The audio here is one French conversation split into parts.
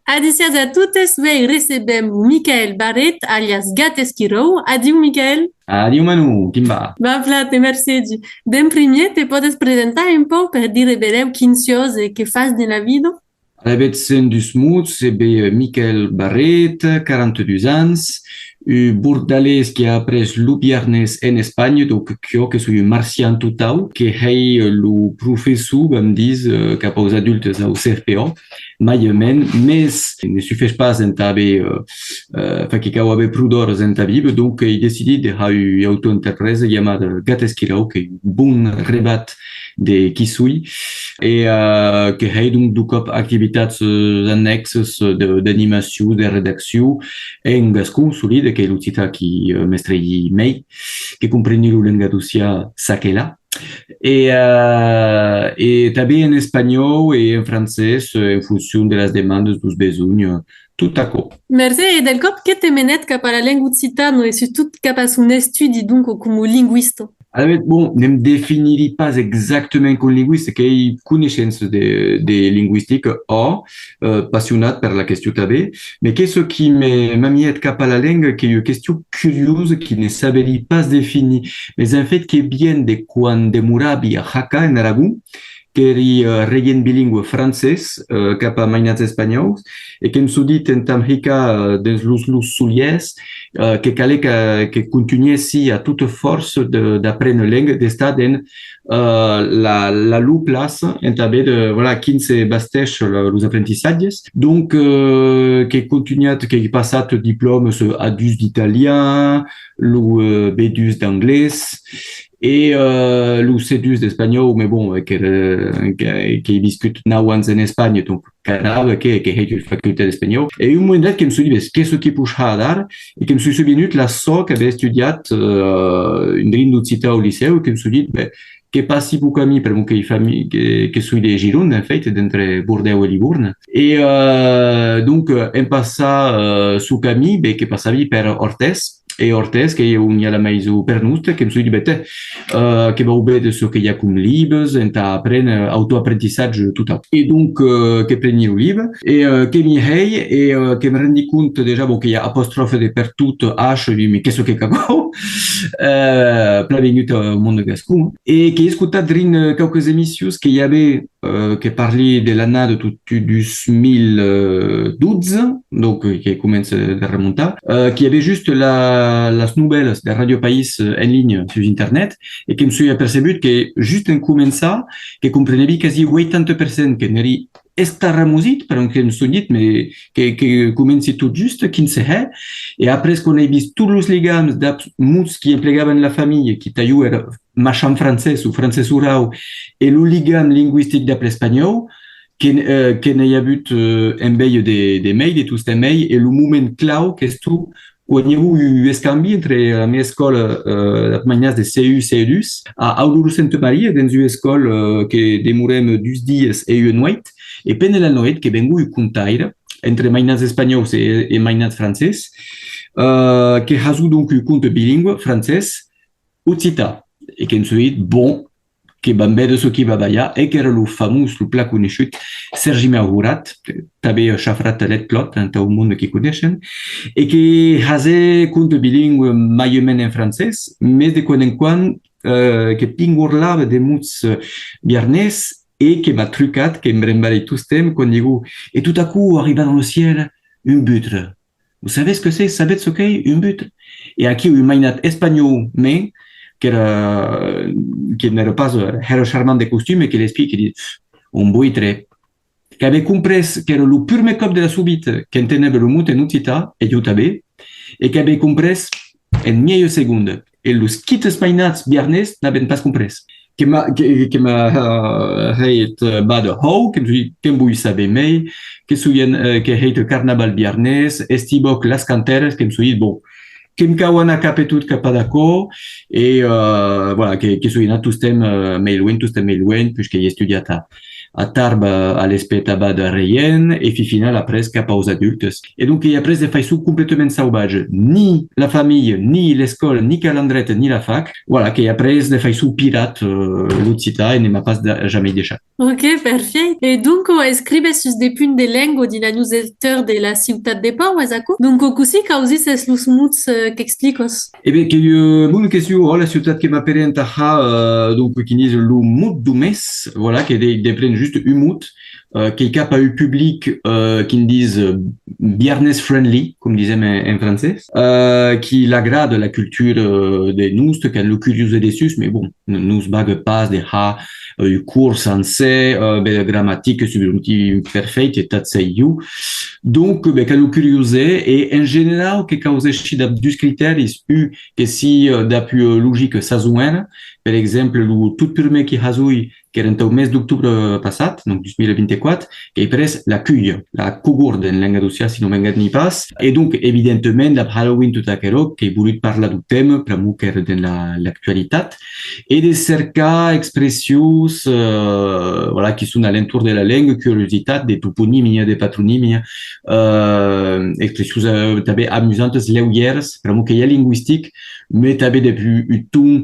Adicias a totes, vei recebem o Michael Barret, alias Gat Esquirou. Adiu, Michael. Adieu Manu, Kimba. Va plate, merci. D'en primer, te podes presentar un po per dire breu quin sos e que fas de la vida? Avec sen du Smooth, c'est Michael Barret, 42 ans, bordalès qui a après l'Ubiernes en Espagne, donc que suis martian total, que hei le professeur, me disent, cap aux adultes au CFPO, maïemen, mais ne suffit pas en tabe, fa que cau ave prudor en tabib, donc il décidé de ha auto-entreprise llamada Gateskirau, que bon rebat de qui suis, et que hei donc du cop activitats annexes d'animation, de rédaction, en gascon solide, que l'utita qui mestrei mei, que compreni lo lengadusia saquela, et també en espagnol et en français en fonction de les demandes dos besoins, tout à coup. Merci, e del cop que te menet cap a la lengua occitano e surtout cap a son estudi donc como linguiste. Alors, bon, ne me définirai pas exactement comme linguiste, que j'ai connaissance de linguistique, passionnat par la question tabé, mais qu'est-ce qui m'a mis cap à la langue, qui est une question curieuse, qui ne savait pas se définir, mais en fait, qui vient de quand de Murabi à Haka, en Aragon, que est régien bilingue français, cap à mainats espagnols, et qui me sont dit en Tamrica, dans los souliers, que calait que continuait si à toute force d'apprendre la langue, d'estar dans la lou place, en tabé de, voilà, 15 bastèches los apprentissages. Donc, que continuait, que passat diplôme A2 d'italien, le B2 d'anglais, et le C2 d'espagnol, mais bon, qui discute now en Espagne, donc canal, qui est une faculté d'espagnol. Et un moment que me suis dit, qu'est-ce qui peut dar, et que me suis souvenu la so que avait étudié une grille d'Ucita au lycée, et que me suis dit, que passi pour camí per mon que famille que suis de Gironde en fait d'entre Bordeaux et Livourne et donc en passa sous camí que passavi per Orthez et Orthez que on y a la maison Pernust que me suis dit que va ouvrir de ce qu'il y a comme livres en t'apprendre auto-apprentissage tout à et donc que preni le livre et que m'y hey et que me rendi compte déjà bon qu'il y a apostrophe de per tout H mais qu'est-ce que cago plein minutes au monde gascon et qui écoutait dans quelques émissions qu'il y avait qui parlait de l'année de tout 2012 donc qui commence de remonter qui avait juste las nouvelles de Radio Pays en ligne sur internet et qui me suis aperçu que juste en commençant que comprenait quasi 80% que n'était esta musique, per que me suis dit, mais que commence tout juste, qui ne sait, et après ce qu'on a vu tous les ligams d'absmuts qui implégaient la famille, qui taillou era machin français ou français urau, et le ligam linguistique d'après espagnol, qui n'a vu un veille des mails, et tous ces mails, et le moment clau, qu'est-ce tout, où il y a eu un escambi entre la mia école, la manière de CU, CEDUS, à Auluru Sainte Marie, dans une école qui demorem 12 dies et une nuit, et pendant la nuit, que vengu un contaire entre mainats espagnols et mainats français, que hasou donc un compte bilingue français, occita, et qu'on se dit, bon, que bambé de ce qui va baya, et que era le fameux, le plat connu, Sergi Maurat, també chafrat let plot, au monde qui connaissent, et que hasé compte bilingue maïement en français, mais de quand en quand, que pingurlava de muts biarnais, et que m'a trucat, que me rembalait tout ce thème, qu'on dit, et tout à coup, arriva dans le ciel, un butre. Vous savez ce que c'est? Savez ce qu'est un butre? Et à qui un mainat espagnol, mais, qui n'era pas un charmant de costume, et qui l'explique, qui dit, un buitre, qui avait compris que era le pur make-up de la subite, qui entendait le mot en ucita, et yo també, et qui avait compris en meilleure seconde. Et les skites mainats biarnais n'avaient pas compris. Que m'a heit bad ho, que vull saber mei, que suyen que heit carnaval biarnès, estiboc las canteres, que me suis dit, bon, que me cauen cap et tout cap d'accord, et voilà, que suyen tous tem mailwen, puisque j'ai étudié ça. a tarba a l'espetaba de reien e fi final après cap aos adultes. Et donc il y a pres de faisceau complètement sauvage, ni la famille, ni l'école, ni calandrette, ni la fac, voilà, que y a pres de faisceau pirate l'Occità e ne m'a pas jamais deixat. Ok, perfect. E dunque, escribe sus de punt de lengo di la newsletter de la Ciutat de Pau, esako? Dunque, così causis es los muts que explicos. Eh bien, que bonne question. Oh, la ciutat que m'appelle Taha, donc qui disent le mot du mes, voilà, qui des prennent juste umut, qui est cap à eu public, qui disent biernes friendly, comme disait en français, qui l'agrade la culture des nous, qui le curieux des sus, mais bon, nous bague pas des ha, cours sensé, grammatique, subjuntif perfect, et tatseiu. Donc, ben, quand le curieux et en général, que cause chida dus critères, que si d'après logique sazouen, per exemple, le tout premier qui hasui, qui est au mes d'octobre passat, donc 2024, qui est presque la cuille, la cogourde en langue d'Ossia, si non m'engade ni pas. Et donc, évidemment, d'après Halloween tout à l'heure, qui est voulu parler du thème, pour moi, qui est dans l'actualité, et des cercas, expressions, voilà, qui sont à l'entour de la langue, curiosité, des toponymies, des patronymies, expressions, t'avais amusantes, leuieres, pour moi, qu'il y a linguistique, mais t'avais depuis un ton,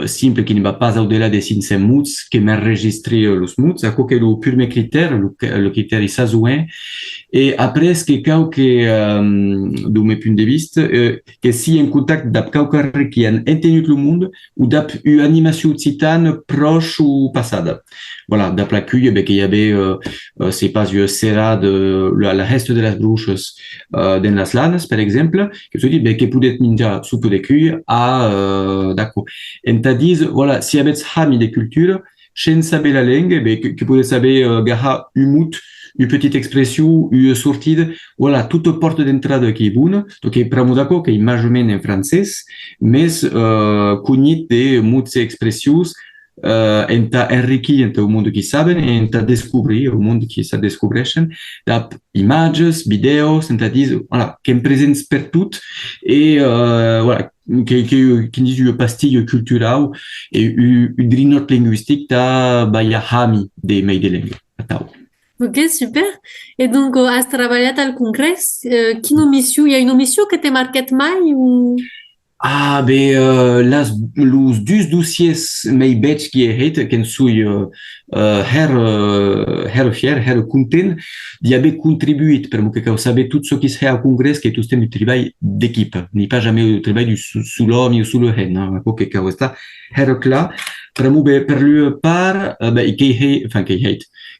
simple qui ne va pas au-delà des 500 mots, qui m'enregistrer los mots, c'est quoi que le premier critère, le critère sazouen, et après, ce qui est de mes points de vista, que si en contact d'ap quelqu'un qui a entendu le monde, ou d'ap une animation occitane proche ou passada. Voilà, d'ap la cuille, ben, qu'il y avait, c'est pas, serra de, la reste de las bruches, dans las lanes, par exemple, que se dit, ben, que peut être minja soupe de cuille à, d'accord. Et t'as dit, voilà, si avec hami de culture, chen saber la langue, ben, que peut saber, gaha umut, une petite expression, une sortie, voilà, toute porte d'entrée qui est bonne. Donc, pramudako, qui est majoritairement en français, mais, cognit des mots et expressions, enta enriquir enta o mundo qui saben e enta descobrir o mundo qui sa descobreixen da images, videos, enta dis, voilà, qui est présent per tout et voilà, qui dit une pastille culturelle et une drinot linguistique da baya hami de mei de langue. Ok, super. Et donc, has treballat al congrés? Quina missió? Hi ha una missió que t'he marcat mai? O... Ah, ben, los dus dossiers mei veig qui het, qu'en sui fier, content d'y haver contribuït, per que cau saber tout ce qui se fait au congrès, que tout du travail d'équipe, ni pas jamais le travail sous l'homme ou sous le hen, hein, que cau sta clar, per lui part, ben,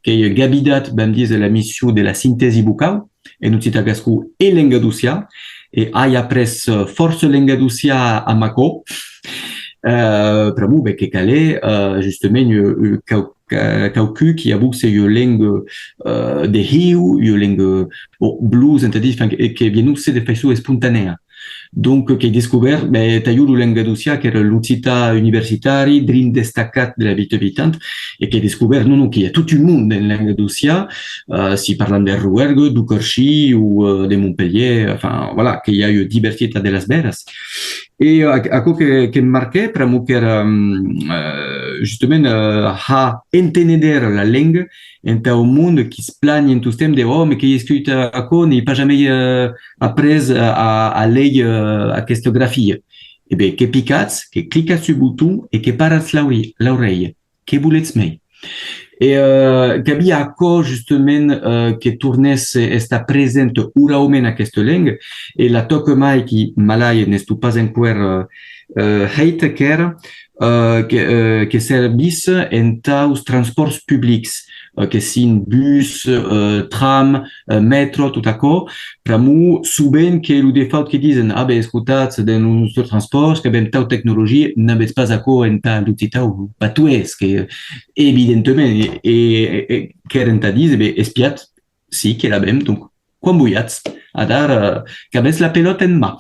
que gabidat, ben, dis la mission de la synthèse buccal, en ucita gascou et l'engadoucia, et ai après force l'engadoucia a Mako, per moi, ben, que calé, justement, caucu qui a c'est une langue de hiu, une langue blues, c'est-à-dire que vient c'est de façon spontanée. Donc, qui est découvert, ben, taillou le Languedocia, qui est l'Occità universitari, drin destacat de la vie habitante, et qui est découvert, non, qu'il y a tout le monde en Languedocia, si parlant de Rouergue, du Corchy ou de Montpellier, enfin, voilà, qu'il y a eu diversité de las veras. Et à quoi que marquait, pour moi, que justement, a entender la langue, entre un monde qui se plaigne en tout temps de oh mais qui écrit à quoi n'est pas jamais appris à lire à cette graphie. Et bien, que picats, que cliquez sur le bouton et que paras l'oreille, que voulez mai. Et qu'habia à quoi justement que tournes esta présente uraomen à cette langue et la toque mai qui malai n'est pas encore hate care que service en taus transports publics que sin bus, tram, metro, tout à coup, per moi, souvent que le default qui disent ah ben écoutez, dans nos transports, que ben tau technologie n'avait pas à quoi en ta l'utilité ou pas tout est que évidemment et qu'en ta disent ben espiat, si que la même donc quan bouillats à dar qu'avec la pelote en main.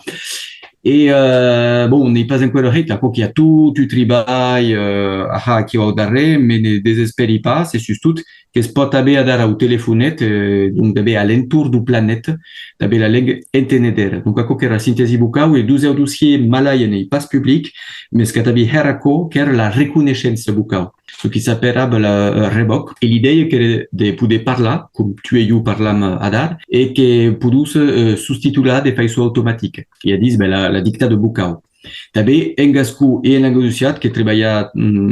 Et bon, on n'est pas encore là, qu'il y a tout, tu travailles qui va au darrêt, mais ne désespérez pas, c'est surtout que es pot haver a dar au telefonet, donc d'haver à l'entour du planète, d'haver la langue entenedera. Donc ako que la síntesi bucau e dus dossier malai en pas public, mais ce que t'haver herako, que la reconnaissance bucau. Ce qui s'appelle la revoc. Et l'idée est que de poder parler, comme tu et eu parlam a dar, et que podus substituir de façon automatique. Et a dit, la dicta de bucau. També en gascú i en l'angosciat que treballa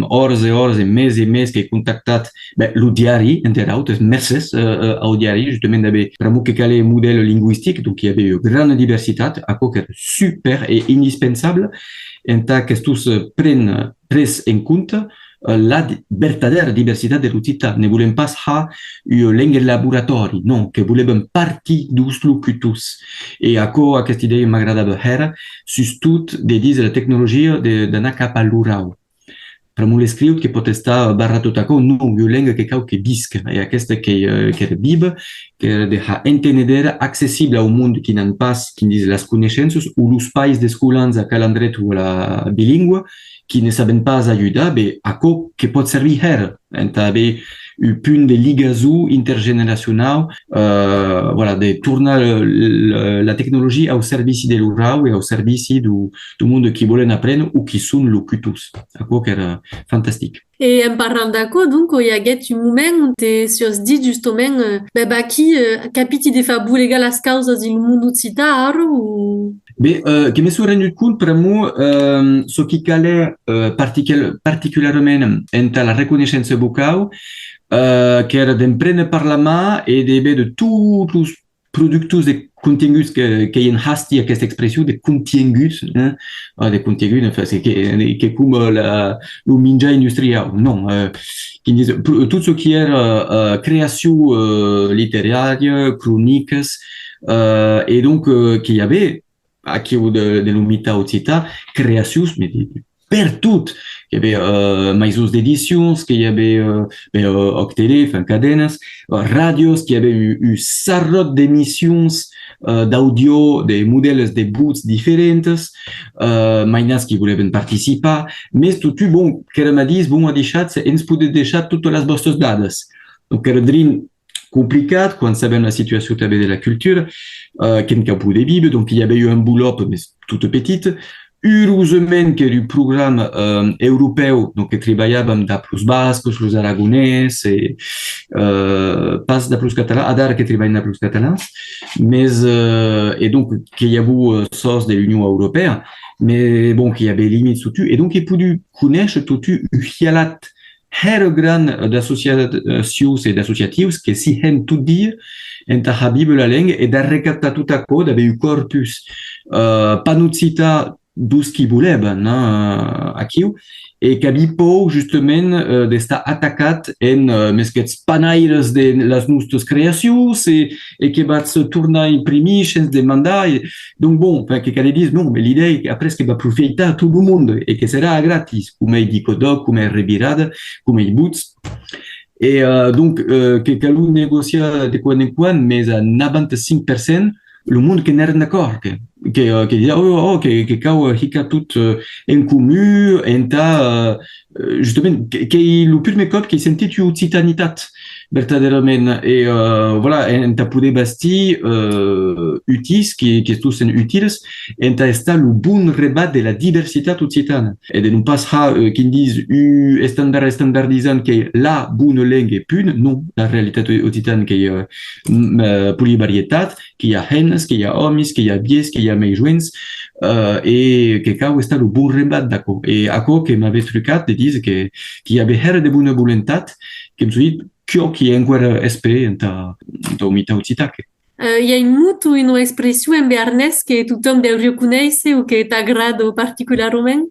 hores i hores, i més, que he contactat el diari, entre altres, meses al diari, justament d'haver, per a que cal model lingüístic, donc hi havia gran diversitat, això que era super i indispensable, en tant que estos pres en compte la vertadera diversitat de l'occità. Ne volem pas ha una lengua laboratori, no, que volem partir dos locutors. E aquesta idea m'agradava era, sustot de dir la tecnologia d'anar cap a l'oral. Per molt escriut que pot estar barra tot això, no, una lengua que cau que visca, e aquesta que era viva, que era de entenedera accessible a un món que n'han pas, que dis les coneixences, o els pais d'escolans a calendret o la bilingüe, qui ne saben pas ajudar, això que pot servir her, en haver un punt de ligaison intergeneracional, voilà, de tornar la tecnologia au servici de l'oral i au servici du món qui volen aprendre o qui són locutors. Això que era fantàstic. Et en parlant d'aco, donc, il y a un moment où tu es dit justement, qui capiti de fa bulega las causas del mundo occità, ou... Que me suis rendu compte, per moi, ce qui calait particulièrement entre la reconnaissance vocale, que era d'emprendre par la mà et de tous els productes de continguts que hi hasti aquesta expressió de continguts, de continguts, enfin, que com el menjar industrial, non, tot ce qui era creació literària, cròniques, et donc que hi havia aquí de l'humitat occità, creacions, mais per tot. Il y avait maisons d'éditions, qu'il y avait octélé, enfin cadenas, radios, qu'il y avait eu sarrot d'émissions d'audio, des modèles de boots différentes, mainas qui voulaient participer, mais tout bon, qu'elle m'a dit, bon, a deixat, ens pouvait deixar toutes les vostres dades. Donc, era drin complicat, quan sabem la situació també de la cultura, que n'hi pouvait vivre, donc il y avait eu un enveloppe, mais toute petite. Heureusement que du programme europeu, donc que treballàvem d'aplus bascos, los aragonès, pas d'aplus catalans, adara que treballem d'aplus catalans, mais, et donc qu'il y avait source de l'Union européenne, mais bon, qu'il y avait limites tout et donc il pouvait connaître tout hialat gran d'associacions et d'associatius que si hem tout dire en habib la langue et de recaptar tout à coup d'haver eu corpus panoccita dus qui voleven aquí et qu'havi pou justement d'estar atacat en mesquets panaires de les nostres creacions et que vaig tornar a imprimir sense demandar. Donc bon, que cal dir, non, mais l'idée après que va aprofitar tot el món et que serà gratis, com he dicodoc, com he revirada, com he buts. Et donc, que cal negociar de quan en quan, mais a 95%, le monde que n'era d'accord, que dit que cau hica tout en comú, en ta justement que le primer cop que sentit occitanitat verdaderament et voilà en ta poder bastir utis que tous sont utiles en ta estar le bon rebat de la diversitat occitana et de non pas qui disent standardisant que la bonne langue est pune, non, la realitat occitana que hi ha polivarietat, que hi ha hennes, que hi ha homes, que hi ha vies, que hi ha més joins, et que cau està el bon rebat d'acord. Et això que m'avait trucat de dir que hi havia her de bona voluntat, que em dit qui est encore espéré en humitat occità. Il y a une mot ou une expression en béarnès que tothom deu reconèixer ou que t'agrada particulièrement?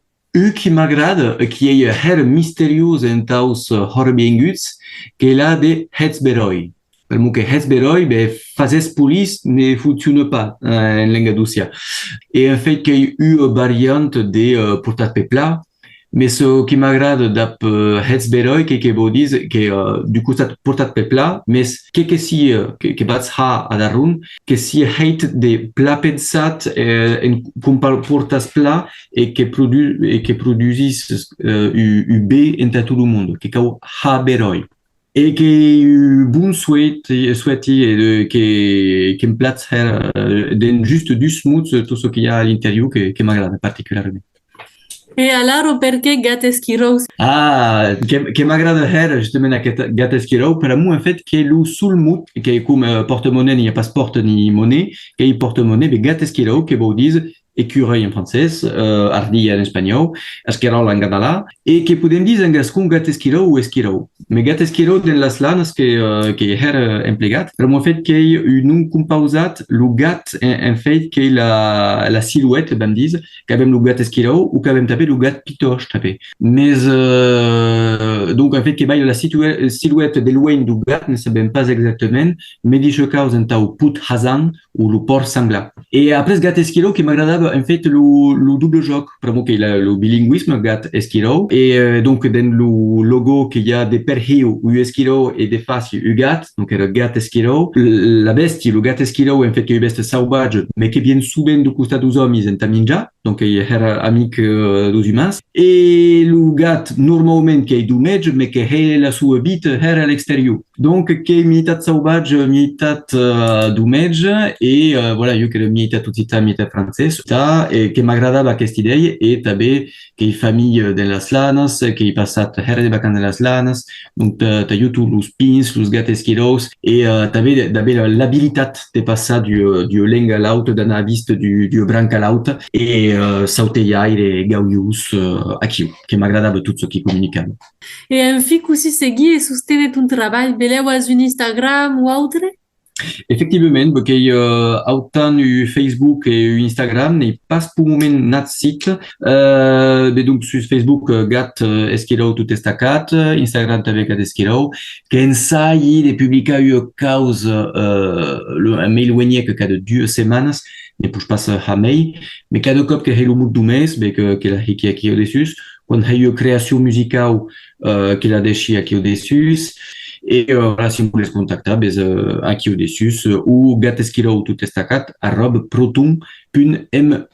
Qui m'agrada, qui est her mystérieuse en taus horbenguts, que est la de Hetzberoi. Parce que Hetzberoi, fazes polis ne fonctionne pas en langue d'Ocia. Et en fait, qu'il y a eu une variante de portat pepla, mais ce qui m'agrade d'ap Hetzberoi, que vous dites que du coup ça portat pepla, mais que si que bats ha a darun, que si heit de pla pensat en portas pla et que produisent UB en tout le monde, que cau ha beroi. e che bun souhaiti e che me place den juste du smooth tutto ce qu'il y a all'interno che m'aggrada particolarmente. E allora perché Gateski Rose? Ah, che m'agrada justement aquest gat esquirau per a mu en fait que lo sul mut que com porte-monnaie ni passeport ni monnaie que i porte-monnaie be gat esquirau que vau dis écureuil en francès, ardilla en espanyol, esquirol en català, e que podem dir en gascon gat esquirau o esquirau. Me gat esquirau den las lanes que emplegat, però m'ho fet que un compausat lo gat en fait que la silhouette, vam dir, que avem lo gat esquirau ou que avem també lo gat pitoche també. Mais donc en fait que la silhouette de loin du gat ne sabem pas exactement, mais dit causa en tau put hazan ou lo porc sanglat. Et après gat esquirau que m'agradava en fait le double joc, vraiment qu'il a le bilinguisme gat esquirau et donc dans le logo qu'il y a des perhiu ou esquirau et des faces u gat, donc le gat esquirau, la bestie le gat esquirau en fait que beste sauvage mais qui vient souvent du costat dos hommes en taminja, donc il era amic dos humans et le gat normalement qui est du mège mais que la sua bite era à l'extérieur. Donc qui est militat sauvage, militat du mège et voilà, io que le militat tutita militat francès e que m'agradava aquesta idea e també que hi famille de las lanes, que hi passat herre de vacances de las lanes, donc t'ajuto los pins, los gats esquirós e també l'habilitat de passar du leng a l'autre, d'anar a vista du branc a l'autre e sautellaire gauius aquí, que m'agradava tot ce qui comunicava. E am fi così segui e sustene ton treball, beleu as un Instagram ou autre? Effectivement, porque autant Facebook et Instagram n'est pas pour le moment notre site. Mais donc sur Facebook, gat esquirau tout estacat, Instagram avec gat esquirau. Qu'en ça y de publica cause un mail wenier que cada 2 semaines, ne puix pas a mail, mais cada cop que le mood du mes, que la hiki aquí au dessus, quand hay création musicale que la déchi aquí au dessus. Et voilà, si vous voulez contacter, aquí au dessus, ou gatesquirau tout estacat, @proton.me.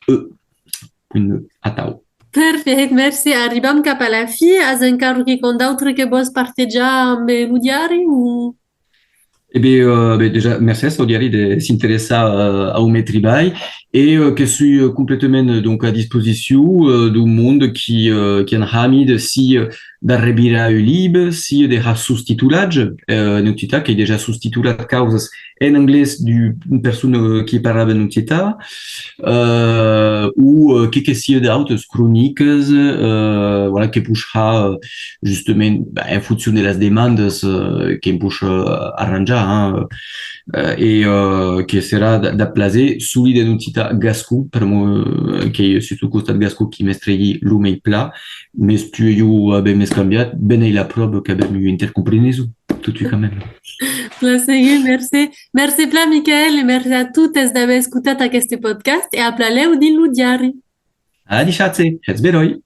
Atau. Perfect, merci. Arribam cap a la fi, as encara quicon d'autre que vos partejar amb lo diari ou... Eh bien, déjà, merci à Diary de s'intéresser à au mes travail et que je suis complètement donc à disposition du monde qui en hamid si d'arribira u libre, si de ha sous-titulage, notita qui est déjà sous-titulat causas en anglais d'une personne qui parle notita, ou que sia d'autres chroniques, voilà, qui pushera justement en fonction de las demandes qui push arranger et que sera d'applaser sous l'idée d'un petit gascou per moi qui est surtout costat gascou qui m'estrelli l'umei plat mais tu ben mes cambiat ben il la preuve qu'avem eu intercompreneso tout de suite quand même. Plasegue, merci. Merci pla, Michael, et merci a totes d'haver escutat aquest podcast e a plaleu din lo diari. Adi, chatze, heți beroi!